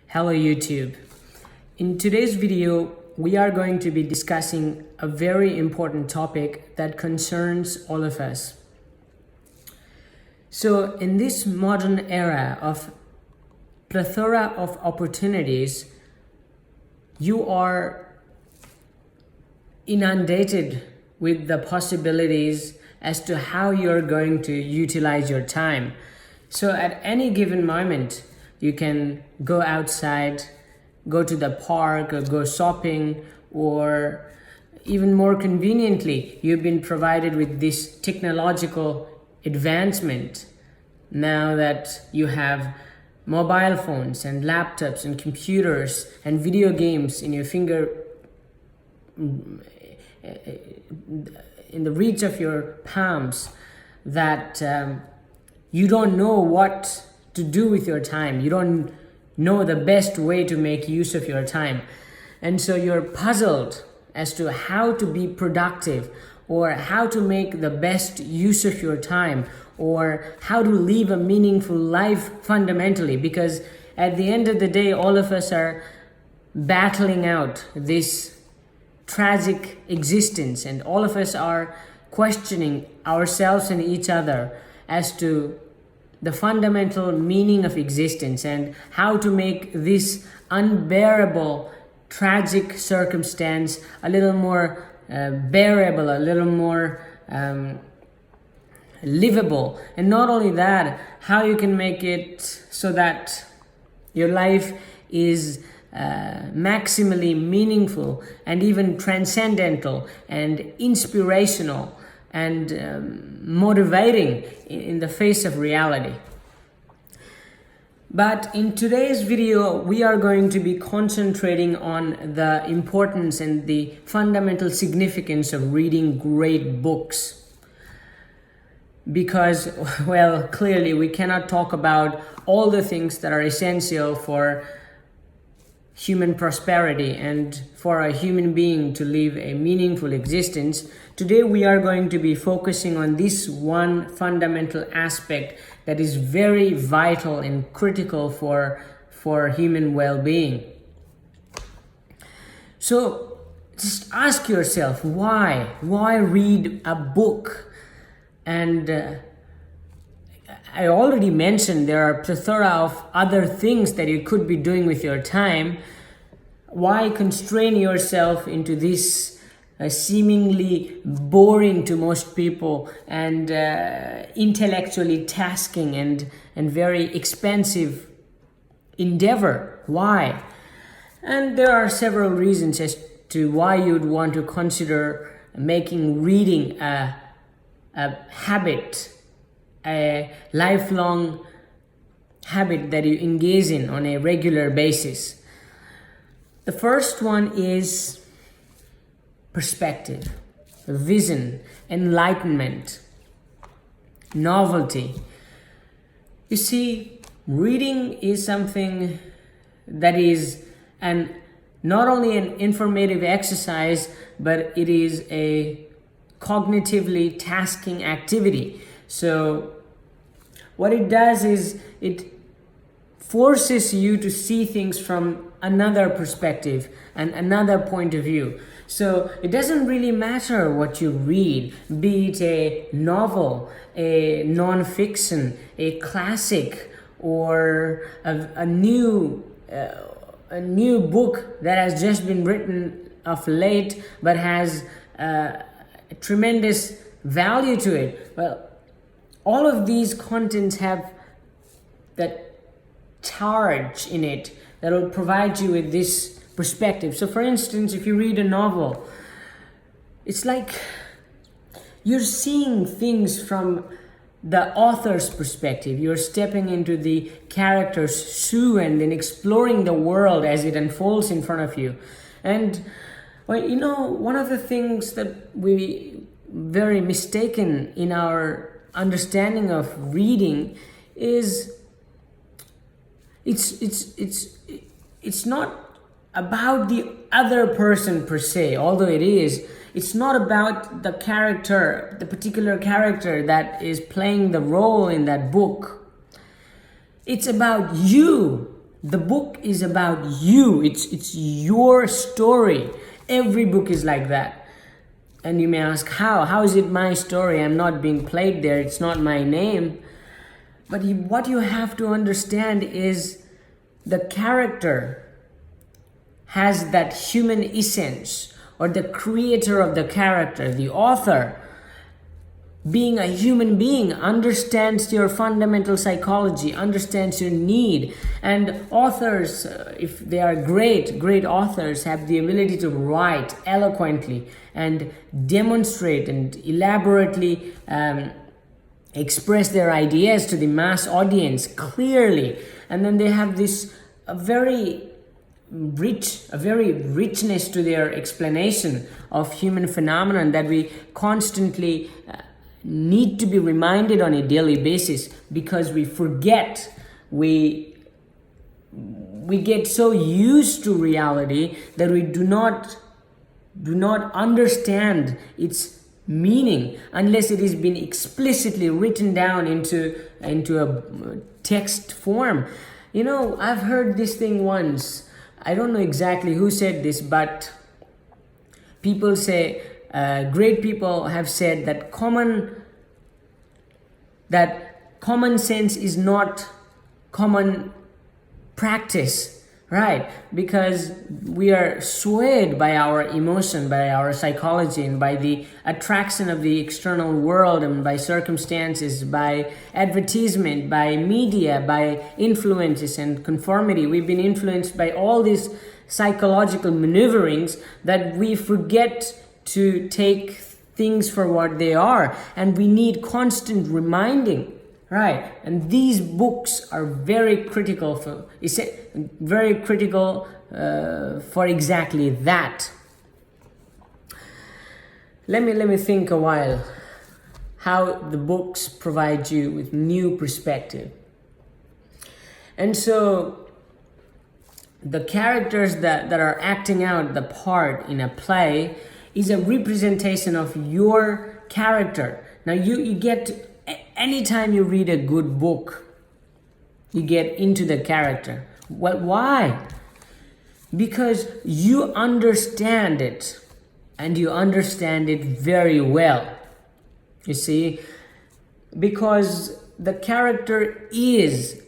Hello YouTube. In today's video, we are going to be discussing a very important topic that concerns all of us. So in this modern era of plethora of opportunities, you are inundated with the possibilities as to how you're going to utilize your time. So at any given moment, you can go outside, go to the park, or go shopping, or even more conveniently, you've been provided with this technological advancement now that you have mobile phones and laptops and computers and video games in your finger, in the reach of your palms, that you don't know what to do with your time. You don't know the best way to make use of your time. And so you're puzzled as to how to be productive, or how to make the best use of your time, or how to live a meaningful life fundamentally. Because at the end of the day, all of us are battling out this tragic existence, and all of us are questioning ourselves and each other as to the fundamental meaning of existence and how to make this unbearable tragic circumstance a little more bearable, a little more livable. And not only that, how you can make it so that your life is maximally meaningful and even transcendental and inspirational and motivating in the face of reality. But in today's video, we are going to be concentrating on the importance and the fundamental significance of reading great books. Because, well, clearly we cannot talk about all the things that are essential for human prosperity and for a human being to live a meaningful existence. Today we are going to be focusing on this one fundamental aspect that is very vital and critical for human well-being. So just ask yourself, why read a book? And I already mentioned there are a plethora of other things that you could be doing with your time. Why constrain yourself into this seemingly boring to most people and intellectually tasking and very expensive endeavor? Why? And there are several reasons as to why you'd want to consider making reading a habit, a lifelong habit that you engage in on a regular basis. The first one is perspective, vision, enlightenment, novelty. You see, reading is something that is not only an informative exercise, but it is a cognitively tasking activity. So what it does is it forces you to see things from another perspective and another point of view. So it doesn't really matter what you read, be it a novel, a non-fiction, a classic, or a new book that has just been written of late but has tremendous value to it. Well, all of these contents have that charge in it that will provide you with this perspective. So for instance, if you read a novel, it's like you're seeing things from the author's perspective. You're stepping into the character's shoe and then exploring the world as it unfolds in front of you. And well, you know, one of the things that we very mistaken in our understanding of reading is it's not about the other person per se, although it is. It's not about the character, the particular character that is playing the role in that book. It's about you. The book is about you. It's your story. Every book is like that. And you may ask, how is it my story? I'm not being played there. It's not my name. But what you have to understand is the character has that human essence, or the creator of the character, the author, being a human being, understands your fundamental psychology, understands your need. And authors, if they are great authors, have the ability to write eloquently and demonstrate and elaborately express their ideas to the mass audience clearly. And then they have this a very richness to their explanation of human phenomenon that we constantly need to be reminded on a daily basis, because we forget. We get so used to reality that we do not understand its meaning unless it has been explicitly written down into a text form. I've heard this thing once. I don't know exactly who said this, but people say, great people have said that common sense is not common practice, right? Because we are swayed by our emotion, by our psychology, and by the attraction of the external world, and by circumstances, by advertisement, by media, by influences and conformity. We've been influenced by all these psychological maneuverings that we forget to take things for what they are, and we need constant reminding. Right, and these books are very critical for exactly that. Let me think a while how the books provide you with new perspective. And so the characters that are acting out the part in a play is a representation of your character. Now you get, anytime you read a good book, you get into the character. Why? Because you understand it, and you understand it very well. You see, because the character is,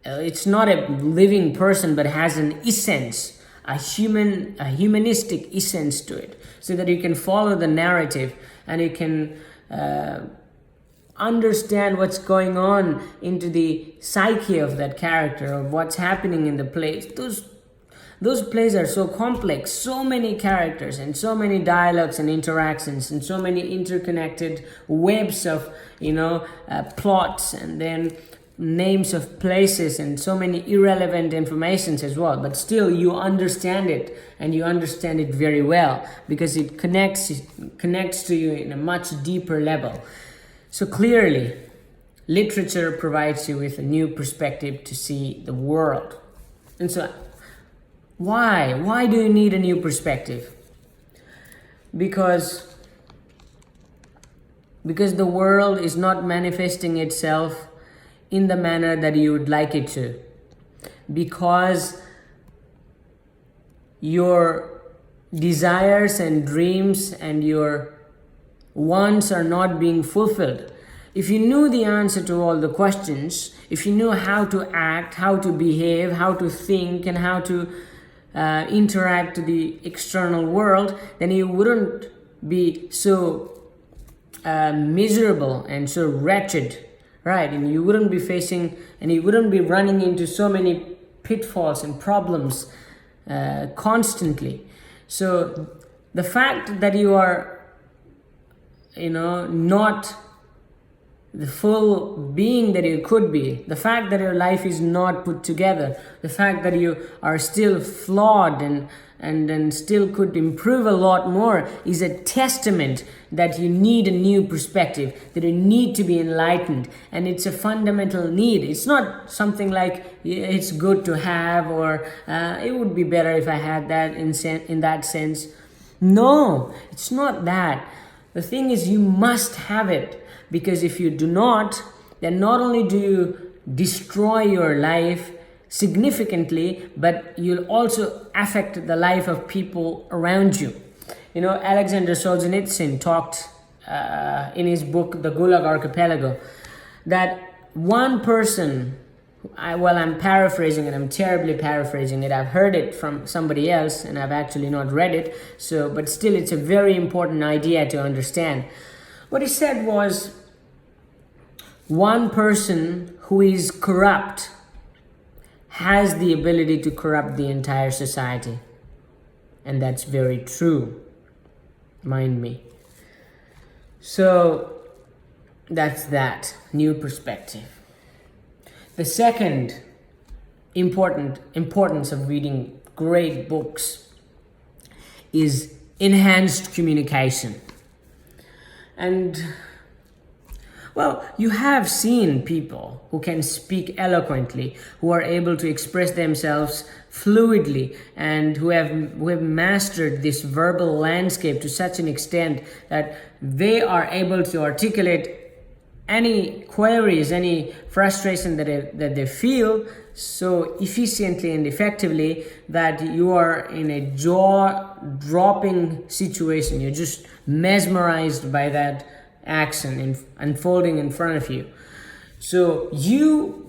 it's not a living person, but has an essence, a humanistic essence to it, so that you can follow the narrative and you can understand what's going on into the psyche of that character, of what's happening in the plays. Those plays are so complex, so many characters and so many dialogues and interactions and so many interconnected webs of plots, and then names of places and so many irrelevant informations as well. But still you understand it, and you understand it very well, because it connects to you in a much deeper level. So clearly, literature provides you with a new perspective to see the world. And so, why do you need a new perspective? Because the world is not manifesting itself in the manner that you would like it to. Because your desires and dreams and your wants are not being fulfilled. If you knew the answer to all the questions, if you knew how to act, how to behave, how to think, and how to interact with the external world, then you wouldn't be so miserable and so wretched, right? And you wouldn't be facing, and you wouldn't be running into so many pitfalls and problems constantly. So the fact that you are not the full being that you could be, the fact that your life is not put together, the fact that you are still flawed and still could improve a lot more, is a testament that you need a new perspective, that you need to be enlightened. And it's a fundamental need. It's not something like it's good to have, or it would be better if I had that in that sense. No, it's not that. The thing is, you must have it, because if you do not, then not only do you destroy your life significantly, but you'll also affect the life of people around you. You know, Alexander Solzhenitsyn talked in his book, The Gulag Archipelago, that one person, I'm paraphrasing it, I'm terribly paraphrasing it, I've heard it from somebody else and I've actually not read it, but still it's a very important idea to understand. What he said was, one person who is corrupt has the ability to corrupt the entire society. And that's very true, mind me. So that's that new perspective. The second importance of reading great books is enhanced communication. And well, you have seen people who can speak eloquently, who are able to express themselves fluidly, and who have mastered this verbal landscape to such an extent that they are able to articulate any queries, any frustration that they feel so efficiently and effectively that you are in a jaw-dropping situation. You're just mesmerized by that action unfolding in front of you. So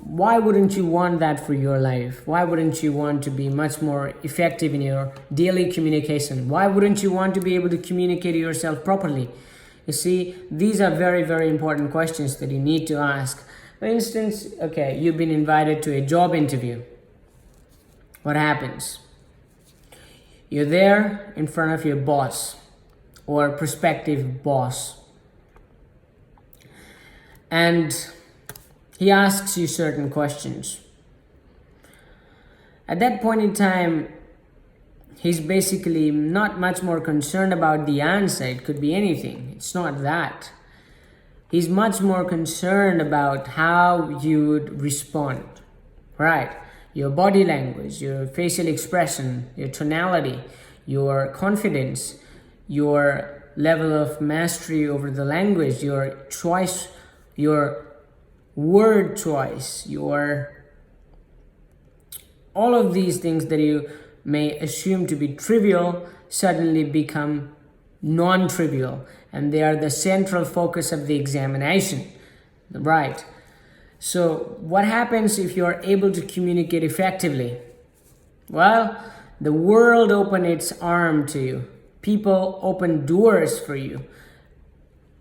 why wouldn't you want that for your life? Why wouldn't you want to be much more effective in your daily communication? Why wouldn't you want to be able to communicate yourself properly? You see, these are very, very important questions that you need to ask. For instance, okay, you've been invited to a job interview. What happens? You're there in front of your boss or prospective boss, and he asks you certain questions. At that point in time, he's basically not much more concerned about the answer. It could be anything. It's not that. He's much more concerned about how you would respond, right? Your body language, your facial expression, your tonality, your confidence, your level of mastery over the language, your choice, your word choice, all of these things that you may assume to be trivial suddenly become non-trivial, and they are the central focus of the examination, right? So what happens if you are able to communicate effectively? Well, the world opens its arm to you. People open doors for you,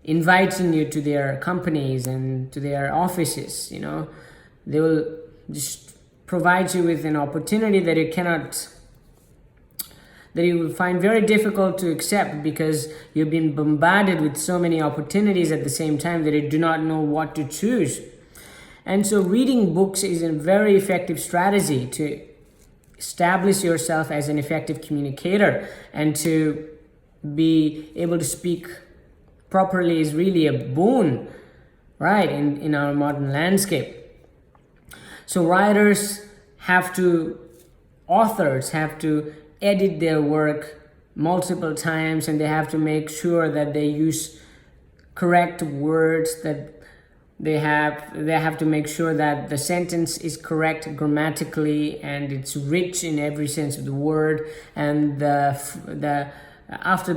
inviting you to their companies and to their offices. You know, they will just provide you with an opportunity that you will find very difficult to accept, because you've been bombarded with so many opportunities at the same time that you do not know what to choose. And so reading books is a very effective strategy to establish yourself as an effective communicator, and to be able to speak properly is really a boon, right, in our modern landscape. So authors have to edit their work multiple times, and they have to make sure that they use correct words, that they have to make sure that the sentence is correct grammatically and it's rich in every sense of the word, and after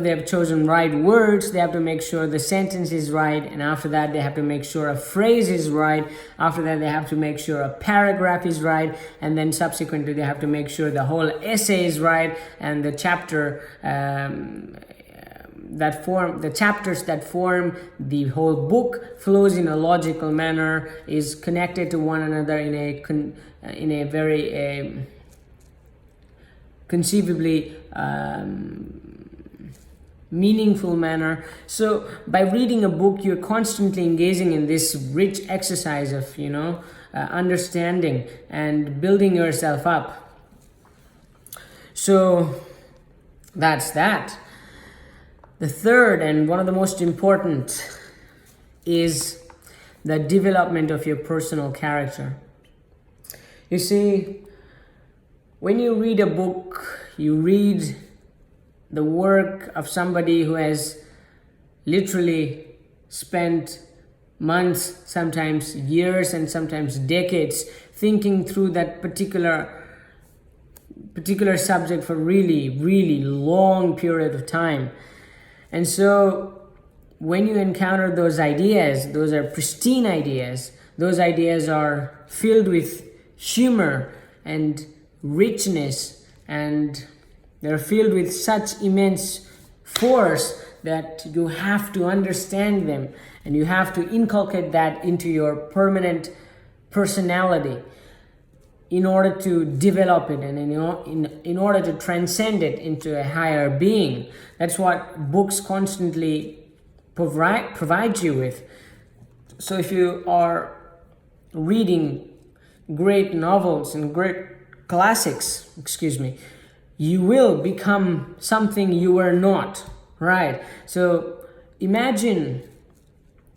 they have chosen right words, they have to make sure the sentence is right, and after that they have to make sure a phrase is right, after that they have to make sure a paragraph is right, and then subsequently they have to make sure the whole essay is right, and the chapter the chapters that form the whole book flows in a logical manner, is connected to one another in a very conceivably meaningful manner. So by reading a book, you're constantly engaging in this rich exercise of understanding and building yourself up. So that's that. The third, and one of the most important, is the development of your personal character. You see, when you read a book, you read the work of somebody who has literally spent months, sometimes years, and sometimes decades thinking through that particular subject for really long period of time. And so when you encounter those ideas, those are pristine ideas, those ideas are filled with humor and richness, and they're filled with such immense force that you have to understand them, and you have to inculcate that into your permanent personality in order to develop it, and in order to transcend it into a higher being. That's what books constantly provide you with. So if you are reading great novels and great classics, you will become something you were not, right? So imagine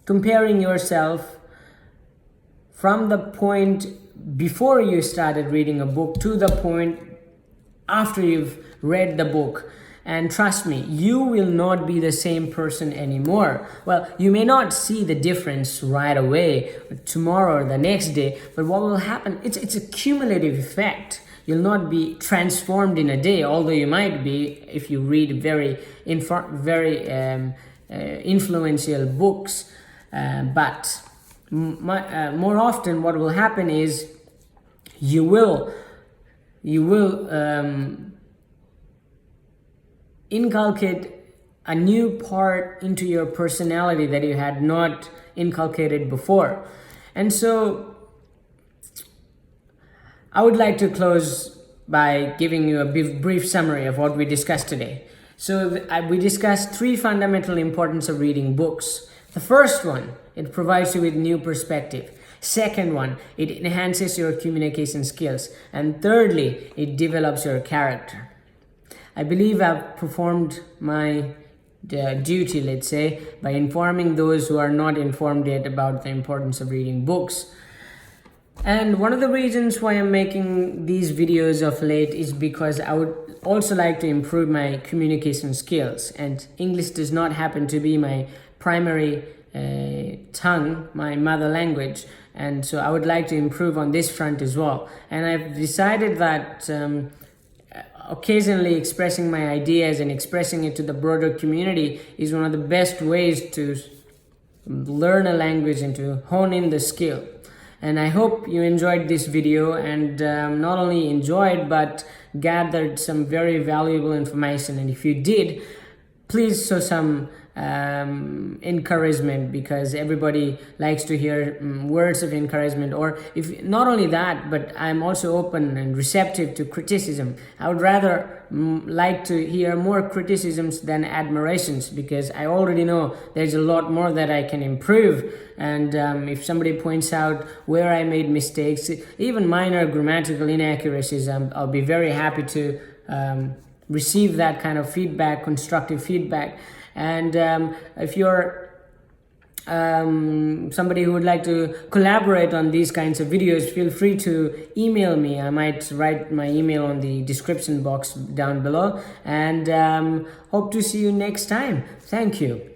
comparing yourself from the point before you started reading a book to the point after you've read the book. And trust me, you will not be the same person anymore. Well, you may not see the difference right away, tomorrow or the next day, but what will happen, it's a cumulative effect. You'll not be transformed in a day, although you might be if you read very influential books. But more often what will happen is you will inculcate a new part into your personality that you had not inculcated before. And so I would like to close by giving you a brief summary of what we discussed today. So we discussed 3 fundamental importance of reading books. The first one, it provides you with new perspective. Second one, it enhances your communication skills. And thirdly, it develops your character. I believe I've performed my duty, let's say, by informing those who are not informed yet about the importance of reading books. And one of the reasons why I'm making these videos of late is because I would also like to improve my communication skills. And English does not happen to be my primary tongue, my mother language. And so I would like to improve on this front as well. And I've decided that occasionally expressing my ideas and expressing it to the broader community is one of the best ways to learn a language and to hone in the skill. And I hope you enjoyed this video, and not only enjoyed but gathered some very valuable information. And if you did, please show some encouragement, because everybody likes to hear words of encouragement. Or if not only that, but I'm also open and receptive to criticism. I would rather like to hear more criticisms than admirations, because I already know there's a lot more that I can improve. And if somebody points out where I made mistakes, even minor grammatical inaccuracies, I'll be very happy to receive that kind of feedback, constructive feedback. And if you're somebody who would like to collaborate on these kinds of videos, feel free to email me. I might write my email on the description box down below. And hope to see you next time. Thank you.